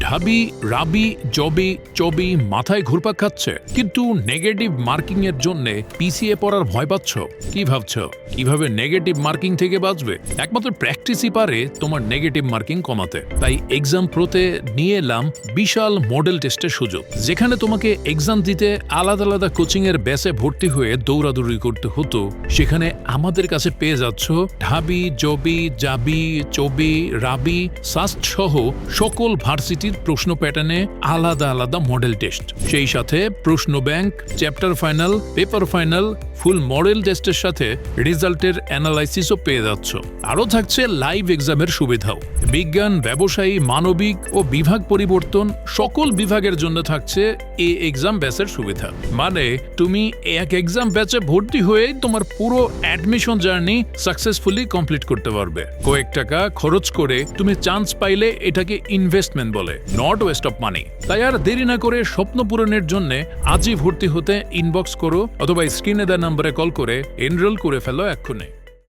ঢাবি, রাবি, জবি, চবি মাথায় ঘুরপাক খাচ্ছে, কিন্তু নেগেটিভ মার্কিং এর জন্য পিছিয়ে পড়ার ভয় পাচ্ছ। কি ভাবছ কিভাবে নেগেটিভ মার্কিং থেকে বাঁচবে? একমাত্র প্র্যাকটিসই পারে তোমার নেগেটিভ মার্কিং কমাতে। তাই এক্সাম প্রোতে নিয়ে এলাম বিশাল মডেল টেস্টের সুযোগ, যেখানে তোমাকে এক্সাম দিতে আলাদা আলাদা কোচিং এর ব্যাচে ভর্তি হয়ে দৌড়াদৌড়ি করতে হতো, সেখানে আমাদের কাছে পেয়ে যাচ্ছ ঢাবি, জবি, জাবি, চবি, রাবি, সাস্ট সহ সকল ভার্সিটির প্রশ্ন প্যাটার্নে আলাদা আলাদা মডেল টেস্ট, সেই সাথে প্রশ্ন bank, chapter final, paper final, ফুল মডেল টেস্টের সাথে রেজাল্টের অ্যানালাইসিসও পেয়ে যাচ্ছ। আরও থাকছে লাইভ এক্সামের সুবিধাও। বিজ্ঞান, ব্যবসায়ী, মানবিক ও বিভাগ পরিবর্তন সকল বিভাগের জন্য থাকছে এই এক্সাম ব্যাচের সুবিধা। মানে তুমি এক এক্সাম ব্যাচে ভর্তি হয়ে তোমার পুরো অ্যাডমিশন জার্নি সাকসেসফুলি কমপ্লিট করতে পারবে। কয়েক টাকা খরচ করে তুমি চান্স পাইলে এটাকে ইনভেস্টমেন্ট বলে, নট ওয়েস্ট অফ মানি। তাই আর দেরি না করে স্বপ্ন পূরণের জন্য আজই ভর্তি হতে ইনবক্স করো অথবা স্ক্রিনে দেওয়া নম্বরে কল করে এনরোল করে ফেলো এক্ষুনি।